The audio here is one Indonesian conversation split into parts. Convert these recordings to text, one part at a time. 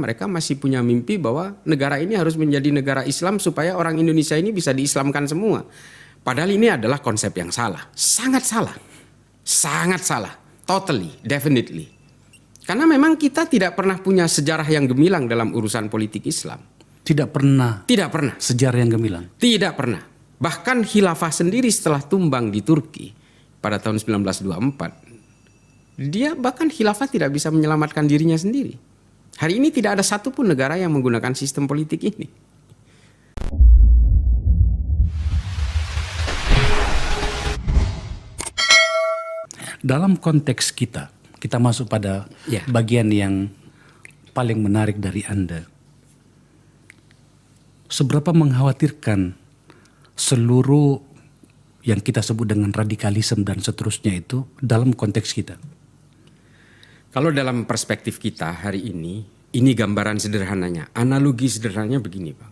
mereka masih punya mimpi bahwa negara ini harus menjadi negara Islam supaya orang Indonesia ini bisa diislamkan semua. Padahal ini adalah konsep yang salah, sangat salah, totally, definitely. Karena memang kita tidak pernah punya sejarah yang gemilang dalam urusan politik Islam. Tidak pernah sejarah yang gemilang. Tidak pernah. Bahkan khilafah sendiri setelah tumbang di Turki pada tahun 1924. Dia bahkan khilafah tidak bisa menyelamatkan dirinya sendiri. Hari ini tidak ada satupun negara yang menggunakan sistem politik ini. Dalam konteks kita masuk pada bagian yang paling menarik dari Anda. Seberapa mengkhawatirkan seluruh yang kita sebut dengan radikalisme dan seterusnya itu dalam konteks kita? Kalau dalam perspektif kita hari ini gambaran sederhananya, analogi sederhananya begini Bang.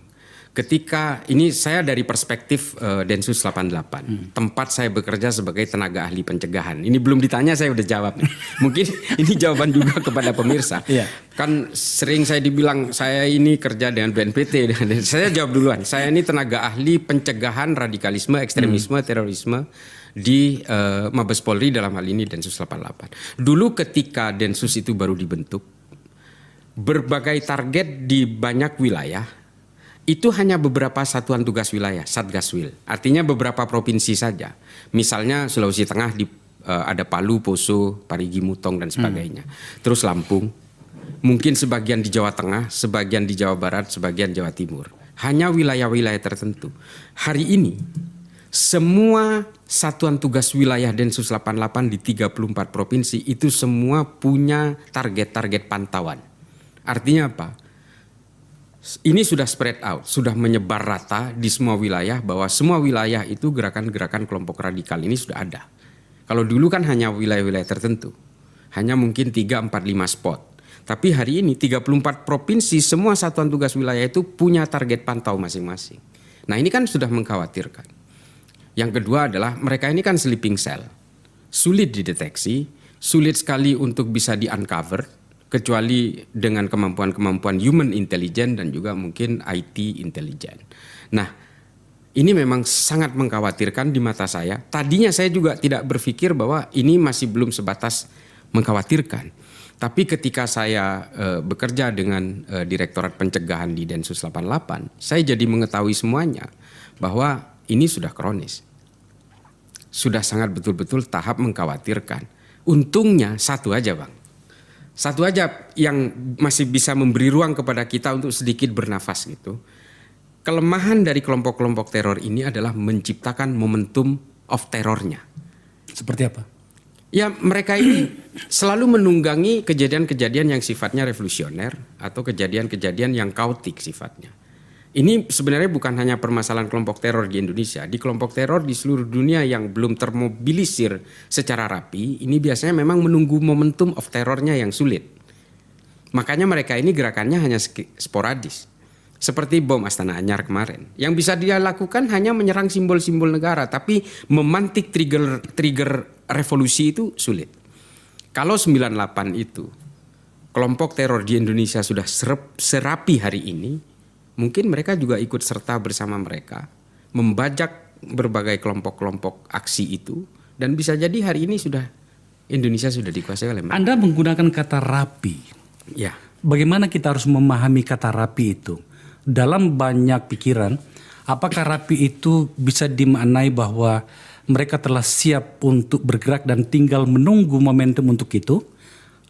Ketika ini saya dari perspektif Densus 88, tempat saya bekerja sebagai tenaga ahli pencegahan. Ini belum ditanya saya udah jawab nih. Mungkin ini jawaban juga kepada pemirsa. Kan sering saya dibilang saya ini kerja dengan BNPT. Saya jawab duluan, saya ini tenaga ahli pencegahan radikalisme, ekstremisme, terorisme di Mabes Polri, dalam hal ini Densus 88. Dulu ketika Densus itu baru dibentuk, berbagai target di banyak wilayah itu hanya beberapa satuan tugas wilayah, Satgaswil. Artinya beberapa provinsi saja. Misalnya Sulawesi Tengah ada Palu, Poso, Parigi Mutong dan sebagainya. Terus Lampung, mungkin sebagian di Jawa Tengah, sebagian di Jawa Barat, sebagian Jawa Timur. Hanya wilayah-wilayah tertentu. Hari ini semua satuan tugas wilayah Densus 88 di 34 provinsi itu semua punya target-target pantauan. Artinya apa? Ini sudah spread out, sudah menyebar rata di semua wilayah, bahwa semua wilayah itu gerakan-gerakan kelompok radikal ini sudah ada. Kalau dulu kan hanya wilayah-wilayah tertentu, hanya mungkin 3, 4, 5 spot. Tapi hari ini 34 provinsi semua satuan tugas wilayah itu punya target pantau masing-masing. Nah ini kan sudah mengkhawatirkan. Yang kedua adalah mereka ini kan sleeping cell, sulit dideteksi, sulit sekali untuk bisa di-uncover, kecuali dengan kemampuan-kemampuan human intelligence dan juga mungkin IT intelligence. Nah, ini memang sangat mengkhawatirkan di mata saya. Tadinya saya juga tidak berpikir bahwa ini masih belum sebatas mengkhawatirkan. Tapi ketika saya bekerja dengan Direktorat Pencegahan di Densus 88, saya jadi mengetahui semuanya bahwa ini sudah kronis. Sudah sangat betul-betul tahap mengkhawatirkan. Untungnya satu aja Bang. Satu aja yang masih bisa memberi ruang kepada kita untuk sedikit bernafas gitu. Kelemahan dari kelompok-kelompok teror ini adalah menciptakan momentum of terornya. Seperti apa? Ya mereka ini selalu menunggangi kejadian-kejadian yang sifatnya revolusioner atau kejadian-kejadian yang kaotik sifatnya. Ini sebenarnya bukan hanya permasalahan kelompok teror di Indonesia. Di kelompok teror di seluruh dunia yang belum termobilisir secara rapi, ini biasanya memang menunggu momentum of terornya yang sulit. Makanya mereka ini gerakannya hanya sporadis. Seperti bom Astana Anyar kemarin. Yang bisa dia lakukan hanya menyerang simbol-simbol negara, tapi memantik trigger revolusi itu sulit. Kalau 98 itu, kelompok teror di Indonesia sudah serapi hari ini, mungkin mereka juga ikut serta bersama mereka membajak berbagai kelompok-kelompok aksi itu, dan bisa jadi hari ini Indonesia sudah dikuasai oleh mereka. Anda menggunakan kata rapi. Ya. Bagaimana kita harus memahami kata rapi itu? Dalam banyak pikiran, apakah rapi itu bisa dimaknai bahwa mereka telah siap untuk bergerak dan tinggal menunggu momentum untuk itu?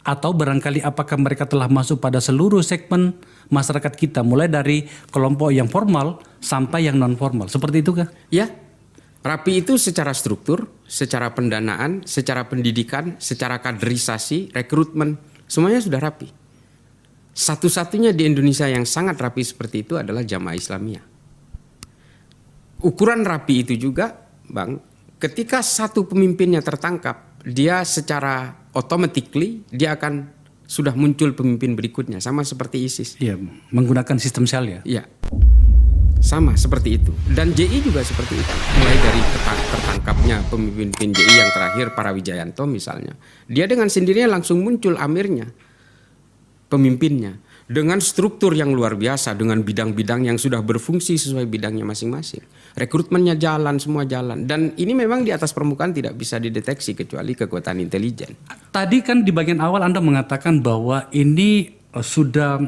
Atau barangkali apakah mereka telah masuk pada seluruh segmen masyarakat kita, mulai dari kelompok yang formal sampai yang non formal, seperti itu kah? Ya, rapi itu secara struktur, secara pendanaan, secara pendidikan, secara kaderisasi, rekrutmen, semuanya sudah rapi. Satu-satunya di Indonesia yang sangat rapi seperti itu adalah Jamaah Islamiyah. Ukuran rapi itu juga, Bang, ketika satu pemimpinnya tertangkap, dia secara automatically dia akan sudah muncul pemimpin berikutnya, sama seperti ISIS. Iya, menggunakan sistem sel ya. Iya, sama seperti itu. Dan JI juga seperti itu. Mulai dari tertangkapnya pemimpin JI yang terakhir Para Wijayanto misalnya, dia dengan sendirinya langsung muncul amirnya, pemimpinnya. dengan struktur yang luar biasa, dengan bidang-bidang yang sudah berfungsi sesuai bidangnya masing-masing. Rekrutmennya jalan, semua jalan. Dan ini memang di atas permukaan tidak bisa dideteksi kecuali kekuatan intelijen. Tadi kan di bagian awal Anda mengatakan bahwa ini sudah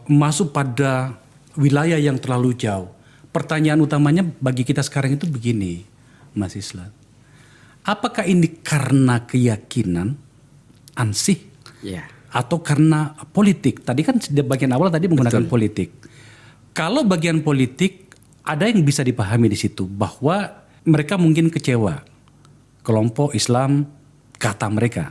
masuk pada wilayah yang terlalu jauh. Pertanyaan utamanya bagi kita sekarang itu begini, Mas Islan. Apakah ini karena keyakinan, ansih, atau karena politik? Tadi kan di bagian awal tadi menggunakan politik. Kalau bagian politik, ada yang bisa dipahami di situ bahwa mereka mungkin kecewa. Kelompok Islam, kata mereka.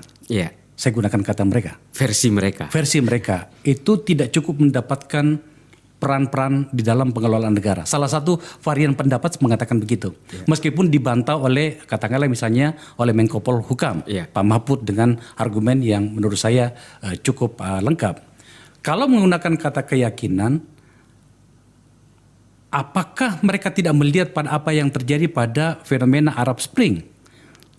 Saya gunakan kata mereka. Versi mereka. Versi mereka itu tidak cukup mendapatkan peran-peran di dalam pengelolaan negara. Salah satu varian pendapat mengatakan begitu. Meskipun dibantah oleh katakanlah misalnya oleh Menko Polhukam, Pak Mahfud dengan argumen yang menurut saya cukup lengkap. Kalau menggunakan kata keyakinan, apakah mereka tidak melihat pada apa yang terjadi pada fenomena Arab Spring?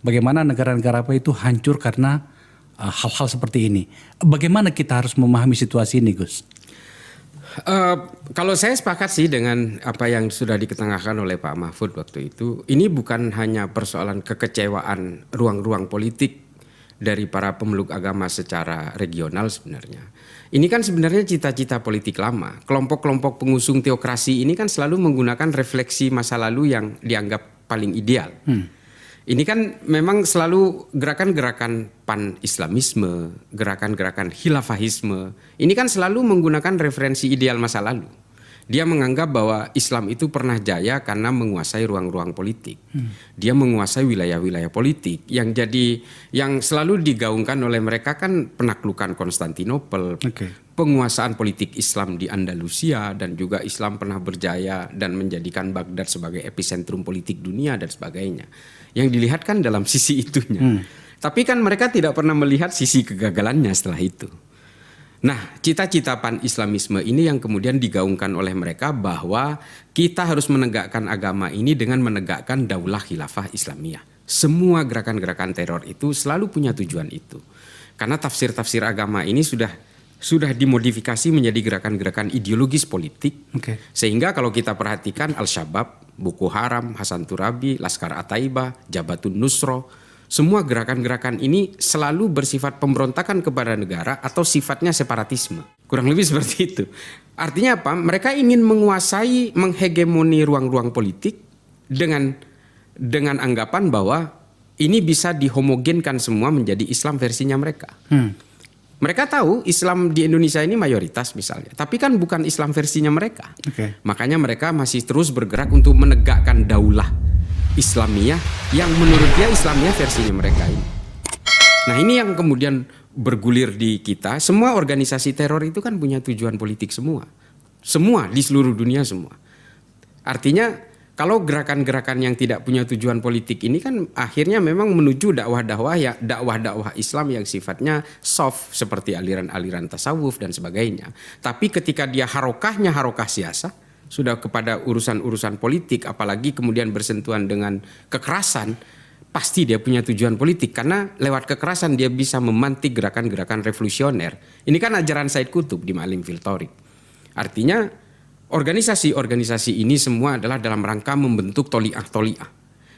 Bagaimana negara-negara apa itu hancur karena hal-hal seperti ini. Bagaimana kita harus memahami situasi ini, Gus? Kalau saya sepakat sih dengan apa yang sudah diketengahkan oleh Pak Mahfud waktu itu. Ini bukan hanya persoalan kekecewaan ruang-ruang politik dari para pemeluk agama secara regional sebenarnya. Ini kan sebenarnya cita-cita politik lama. Kelompok-kelompok pengusung teokrasi ini kan selalu menggunakan refleksi masa lalu yang dianggap paling ideal. Ini kan memang selalu gerakan-gerakan pan-islamisme, gerakan-gerakan khilafahisme. Ini kan selalu menggunakan referensi ideal masa lalu. Dia menganggap bahwa Islam itu pernah jaya karena menguasai ruang-ruang politik. Dia menguasai wilayah-wilayah politik yang selalu digaungkan oleh mereka kan penaklukan Konstantinopel, penguasaan politik Islam di Andalusia, dan juga Islam pernah berjaya dan menjadikan Baghdad sebagai epicentrum politik dunia dan sebagainya. Yang dilihat kan dalam sisi itunya. Tapi kan mereka tidak pernah melihat sisi kegagalannya setelah itu. Nah, cita-cita pan-islamisme ini yang kemudian digaungkan oleh mereka bahwa kita harus menegakkan agama ini dengan menegakkan daulah khilafah Islamiyah. Semua gerakan-gerakan teror itu selalu punya tujuan itu. Karena tafsir-tafsir agama ini sudah dimodifikasi menjadi gerakan-gerakan ideologis politik. Sehingga kalau kita perhatikan Al-Shabaab, Boko Haram, Hasan Turabi, Laskar At-Taibah, Jabatun Nusro, semua gerakan-gerakan ini selalu bersifat pemberontakan kepada negara atau sifatnya separatisme. Kurang lebih seperti itu. Artinya apa? Mereka ingin menguasai, menghegemoni ruang-ruang politik dengan anggapan bahwa ini bisa dihomogenkan semua menjadi Islam versinya mereka. Mereka tahu Islam di Indonesia ini mayoritas misalnya, tapi kan bukan Islam versinya mereka. Makanya mereka masih terus bergerak untuk menegakkan daulah Islamiyah yang menurut dia Islamiyah versinya mereka ini. Nah, ini yang kemudian bergulir di kita. Semua organisasi teror itu kan punya tujuan politik semua. Semua di seluruh dunia semua. Artinya kalau gerakan-gerakan yang tidak punya tujuan politik ini kan akhirnya memang menuju dakwah-dakwah Islam yang sifatnya soft seperti aliran-aliran tasawuf dan sebagainya. Tapi ketika dia harokahnya harokah siasa, sudah kepada urusan-urusan politik, apalagi kemudian bersentuhan dengan kekerasan, pasti dia punya tujuan politik karena lewat kekerasan dia bisa memantik gerakan-gerakan revolusioner. Ini kan ajaran Said Qutb di Ma'alim fil Thariq. Artinya organisasi-organisasi ini semua adalah dalam rangka membentuk toli'ah-toli'ah.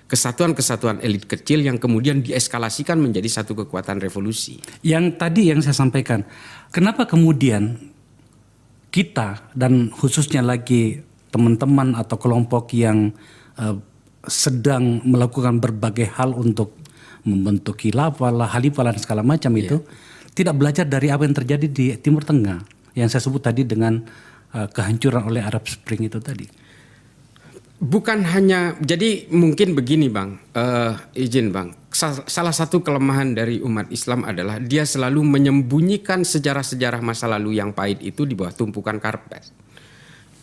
Kesatuan-kesatuan elit kecil yang kemudian dieskalasikan menjadi satu kekuatan revolusi. Yang tadi yang saya sampaikan, kenapa kemudian kita dan khususnya lagi teman-teman atau kelompok yang sedang melakukan berbagai hal untuk membentuk khilafah, khalifah dan segala macam itu tidak belajar dari apa yang terjadi di Timur Tengah yang saya sebut tadi dengan kehancuran oleh Arab Spring itu tadi. Bukan hanya, jadi mungkin begini Bang, izin Bang, salah satu kelemahan dari umat Islam adalah dia selalu menyembunyikan sejarah-sejarah masa lalu yang pahit itu di bawah tumpukan karpet.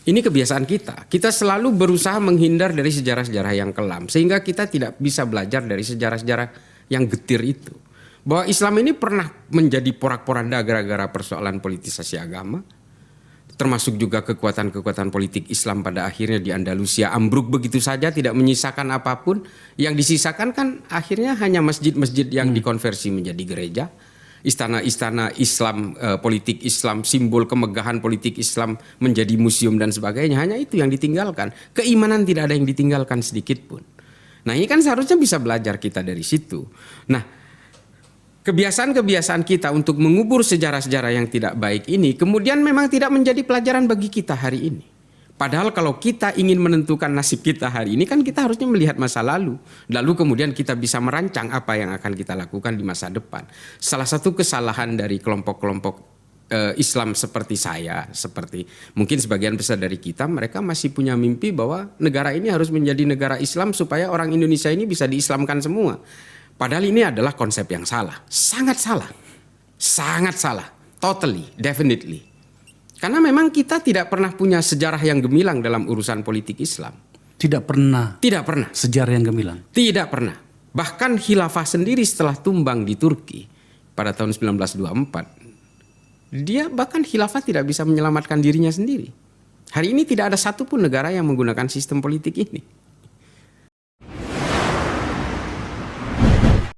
Ini kebiasaan kita selalu berusaha menghindar dari sejarah-sejarah yang kelam, sehingga kita tidak bisa belajar dari sejarah-sejarah yang getir itu. Bahwa Islam ini pernah menjadi porak-poranda gara-gara persoalan politisasi agama, termasuk juga kekuatan-kekuatan politik Islam pada akhirnya di Andalusia ambruk begitu saja, tidak menyisakan apapun. Yang disisakan kan akhirnya hanya masjid-masjid yang dikonversi menjadi gereja. istana-istana Islam, politik Islam, simbol kemegahan politik Islam menjadi museum dan sebagainya. Hanya itu yang ditinggalkan. Keimanan tidak ada yang ditinggalkan sedikit pun. Nah ini kan seharusnya bisa belajar kita dari situ. Nah kebiasaan-kebiasaan kita untuk mengubur sejarah-sejarah yang tidak baik ini kemudian memang tidak menjadi pelajaran bagi kita hari ini. Padahal kalau kita ingin menentukan nasib kita hari ini kan kita harusnya melihat masa lalu. Lalu kemudian kita bisa merancang apa yang akan kita lakukan di masa depan. Salah satu kesalahan dari kelompok-kelompok Islam seperti saya, seperti mungkin sebagian besar dari kita, mereka masih punya mimpi bahwa negara ini harus menjadi negara Islam supaya orang Indonesia ini bisa diislamkan semua. Padahal ini adalah konsep yang salah. Sangat salah. Sangat salah. Totally, definitely. Karena memang kita tidak pernah punya sejarah yang gemilang dalam urusan politik Islam. Tidak pernah. Tidak pernah. Sejarah yang gemilang. Tidak pernah. Bahkan khilafah sendiri setelah tumbang di Turki pada tahun 1924, dia bahkan khilafah tidak bisa menyelamatkan dirinya sendiri. Hari ini tidak ada satupun negara yang menggunakan sistem politik ini.